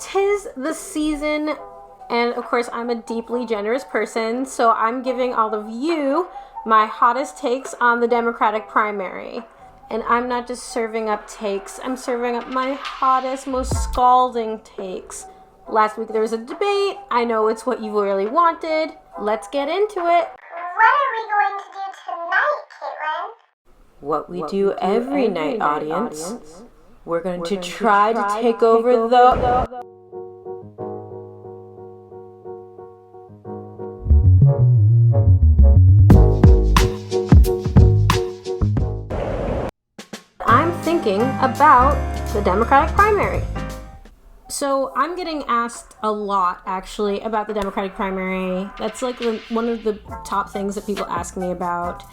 'Tis the season, and of course I'm a deeply generous person, so I'm giving all of you my hottest takes on the Democratic primary. And I'm not just serving up takes, I'm serving up my hottest, most scalding takes. Last week there was a debate. I know it's what you really wanted. Let's get into it. What are we going to do tonight, Caitlin? What we do every night, audience. We're going to try to take over the... I'm thinking about the Democratic primary. So I'm getting asked a lot, actually, about the Democratic primary. That's like one of the top things that people ask me about.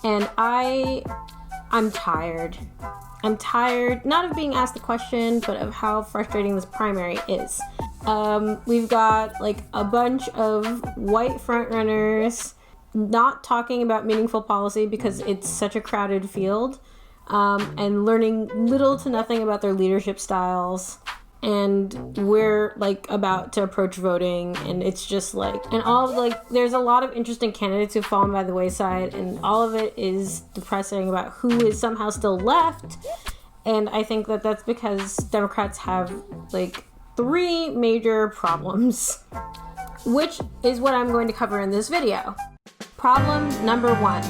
And I'm tired. I'm tired, not of being asked the question, but of how frustrating this primary is. We've got like a bunch of white frontrunners not talking about meaningful policy because it's such a crowded field, and learning little to nothing about their leadership styles. And we're like about to approach voting, and it's just like, and all of like, there's a lot of interesting candidates who've fallen by the wayside, and all of it is depressing about who is somehow still left. And I think that that's because Democrats have like 3 major problems, which is what I'm going to cover in this video. Problem number 1,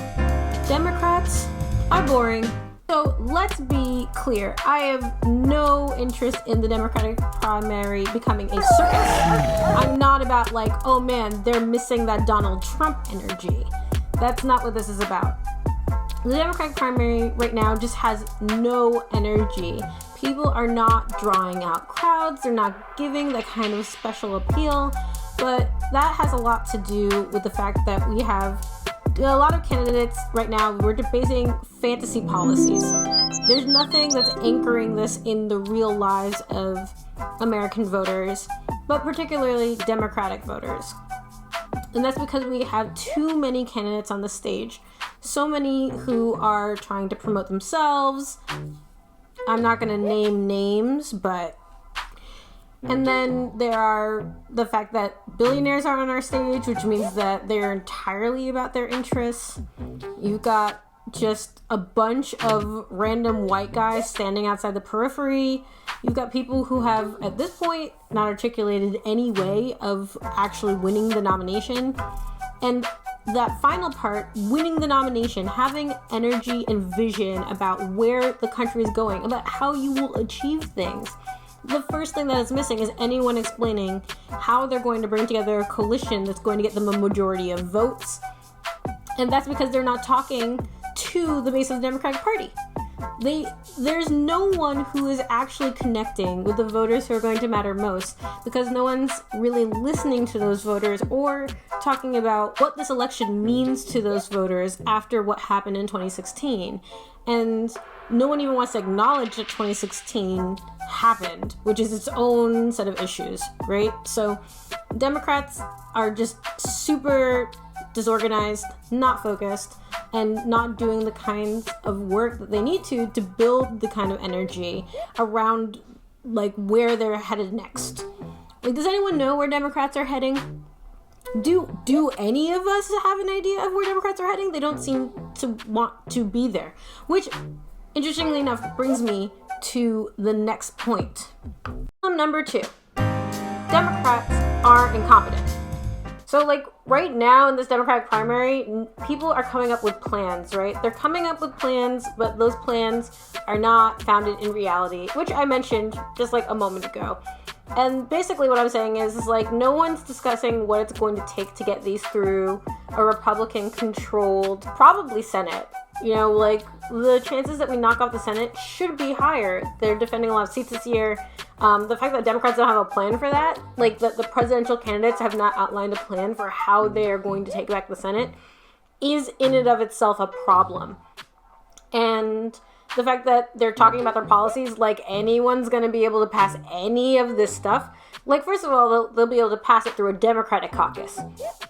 Democrats are boring. So let's be clear, I have no interest in the Democratic primary becoming a circus. I'm not about like, oh man, they're missing that Donald Trump energy. That's not what this is about. The Democratic primary right now just has no energy. People are not drawing out crowds, they're not giving that kind of special appeal, but that has a lot to do with the fact that we have a lot of candidates right now. We're debating fantasy policies. There's nothing that's anchoring this in the real lives of American voters, but particularly Democratic voters. And that's because we have too many candidates on the stage. So many who are trying to promote themselves. I'm not going to name names, but... And then there are the fact that billionaires are on our stage, which means that they're entirely about their interests. You've got just a bunch of random white guys standing outside the periphery. You've got people who have, at this point, not articulated any way of actually winning the nomination. And that final part, winning the nomination, having energy and vision about where the country is going, about how you will achieve things. The first thing that is missing is anyone explaining how they're going to bring together a coalition that's going to get them a majority of votes. And that's because they're not talking to the base of the Democratic Party. There's no one who is actually connecting with the voters who are going to matter most, because no one's really listening to those voters or talking about what this election means to those voters after what happened in 2016. And no one even wants to acknowledge that 2016 happened, which is its own set of issues, right? So Democrats are just super disorganized, not focused, and not doing the kinds of work that they need to build the kind of energy around like where they're headed next. Like, does anyone know where Democrats are heading? Do any of us have an idea of where Democrats are heading? They don't seem to want to be there, which, interestingly enough, brings me to the next point. Number 2, Democrats are incompetent. So like right now in this Democratic primary, people are coming up with plans, right? They're coming up with plans, but those plans are not founded in reality, which I mentioned just like a moment ago. And basically what I'm saying is like no one's discussing what it's going to take to get these through a Republican-controlled, probably Senate. You know, like the chances that we knock off the Senate should be higher. They're defending a lot of seats this year. The fact that Democrats don't have a plan for that, like the presidential candidates have not outlined a plan for how they are going to take back the Senate, is in and of itself a problem. And the fact that they're talking about their policies like anyone's going to be able to pass any of this stuff. Like, first of all, they'll be able to pass it through a Democratic caucus.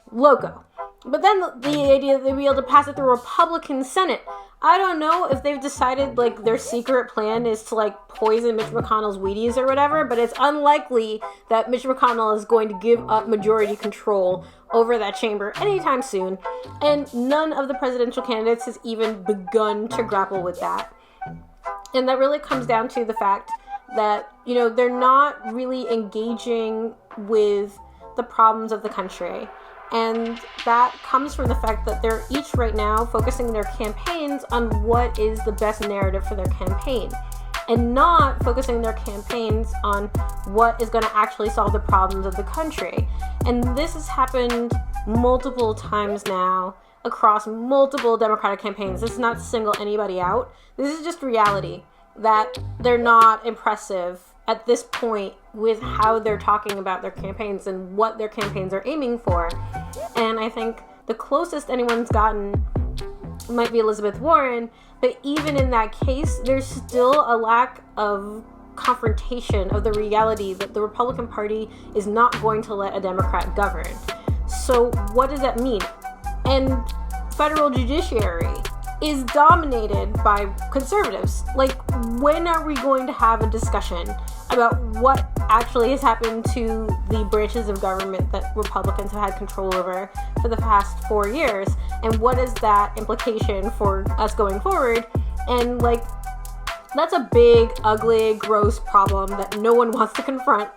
Loco. But then the idea that they'd be able to pass it through a Republican Senate. I don't know if they've decided, like, their secret plan is to, like, poison Mitch McConnell's Wheaties or whatever, but it's unlikely that Mitch McConnell is going to give up majority control over that chamber anytime soon, and none of the presidential candidates has even begun to grapple with that. And that really comes down to the fact that, you know, they're not really engaging with the problems of the country. And that comes from the fact that they're each right now focusing their campaigns on what is the best narrative for their campaign, and not focusing their campaigns on what is going to actually solve the problems of the country. And this has happened multiple times now across multiple Democratic campaigns. This is not to single anybody out. This is just reality, that they're not impressive at this point with how they're talking about their campaigns and what their campaigns are aiming for. And I think the closest anyone's gotten might be Elizabeth Warren, but even in that case, there's still a lack of confrontation of the reality that the Republican Party is not going to let a Democrat govern. So what does that mean? And federal judiciary is dominated by conservatives. Like, when are we going to have a discussion about what actually has happened to the branches of government that Republicans have had control over for the past 4 years? And what is that implication for us going forward? And, like, that's a big, ugly, gross problem that no one wants to confront,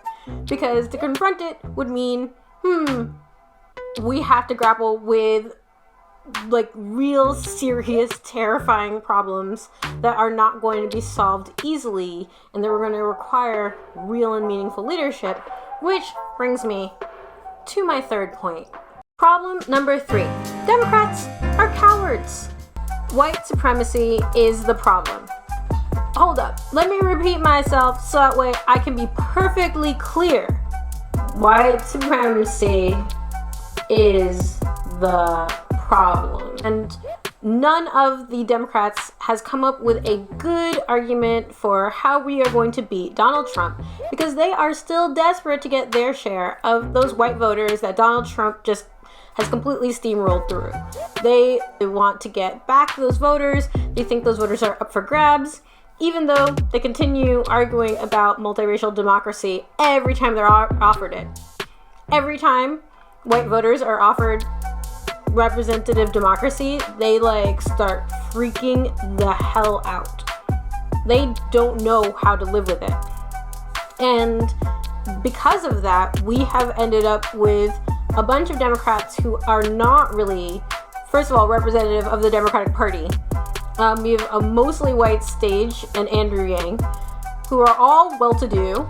because to confront it would mean, we have to grapple with, like, real serious, terrifying problems that are not going to be solved easily, and that we're going to require real and meaningful leadership, which brings me to my third point. Problem number 3. Democrats are cowards. White supremacy is the problem. Hold up. Let me repeat myself so that way I can be perfectly clear. White supremacy is the problem. And none of the Democrats has come up with a good argument for how we are going to beat Donald Trump, because they are still desperate to get their share of those white voters that Donald Trump just has completely steamrolled through. They want to get back those voters. They think those voters are up for grabs, even though they continue arguing about multiracial democracy every time they're offered it. Every time white voters are offered representative democracy, they, like, start freaking the hell out. They don't know how to live with it. And because of that, we have ended up with a bunch of Democrats who are not really, first of all, representative of the Democratic Party. We have a mostly white stage and Andrew Yang, who are all well-to-do,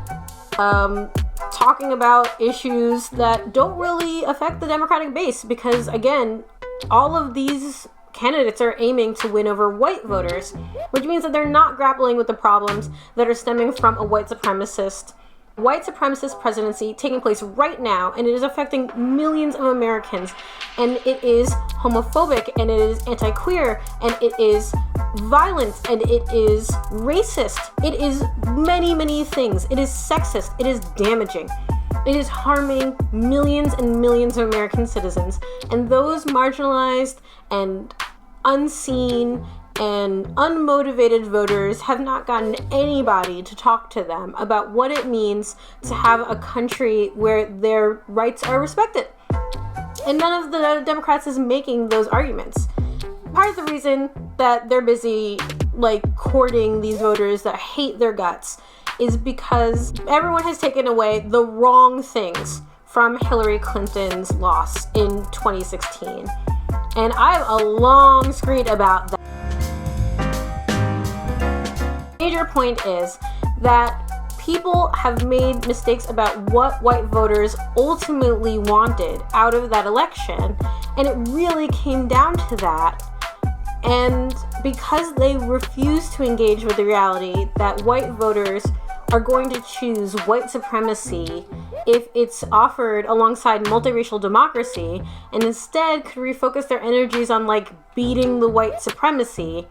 talking about issues that don't really affect the Democratic base, because, again, all of these candidates are aiming to win over white voters, which means that they're not grappling with the problems that are stemming from a white supremacist presidency taking place right now, and it is affecting millions of Americans, and it is homophobic, and it is anti-queer, and it is violent, and it is racist. It is many, many things. It is sexist. It is damaging. It is harming millions and millions of American citizens, and those marginalized and unseen and unmotivated voters have not gotten anybody to talk to them about what it means to have a country where their rights are respected. And none of the Democrats is making those arguments. Part of the reason that they're busy, like, courting these voters that hate their guts is because everyone has taken away the wrong things from Hillary Clinton's loss in 2016. And I have a long screed about that. Major point is that people have made mistakes about what white voters ultimately wanted out of that election, and it really came down to that. And because they refuse to engage with the reality that white voters are going to choose white supremacy if it's offered alongside multiracial democracy, and instead could refocus their energies on, like, beating the white supremacy,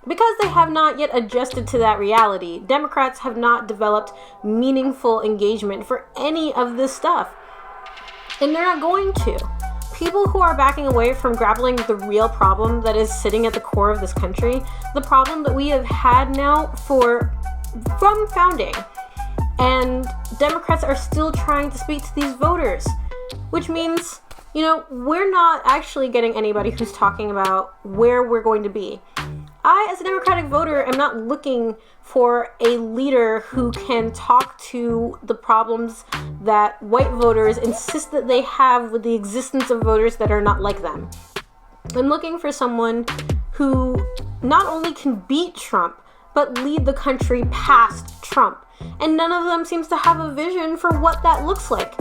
because they have not yet adjusted to that reality, Democrats have not developed meaningful engagement for any of this stuff. And they're not going to. people who are backing away from grappling with the real problem that is sitting at the core of this country, the problem that we have had now from founding. And Democrats are still trying to speak to these voters, which means, we're not actually getting anybody who's talking about where we're going to be. I, as a Democratic voter, am not looking for a leader who can talk to the problems that white voters insist that they have with the existence of voters that are not like them. I'm looking for someone who not only can beat Trump, but lead the country past Trump. And none of them seems to have a vision for what that looks like.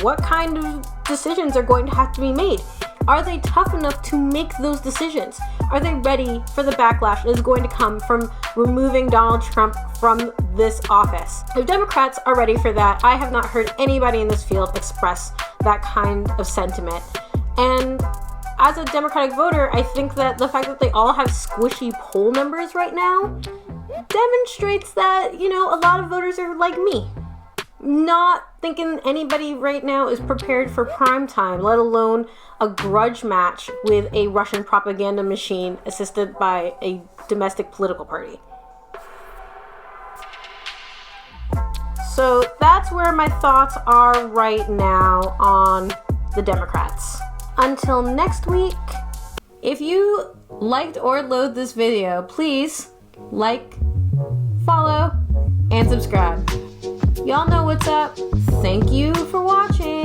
What kind of decisions are going to have to be made? Are they tough enough to make those decisions? Are they ready for the backlash that is going to come from removing Donald Trump from this office? If Democrats are ready for that, I have not heard anybody in this field express that kind of sentiment. And as a Democratic voter, I think that the fact that they all have squishy poll numbers right now demonstrates that, a lot of voters are like me. Not thinking anybody right now is prepared for prime time, let alone a grudge match with a Russian propaganda machine assisted by a domestic political party. So that's where my thoughts are right now on the Democrats. Until next week, if you liked or loathed this video, please like, follow, and subscribe. Y'all know what's up. Thank you for watching.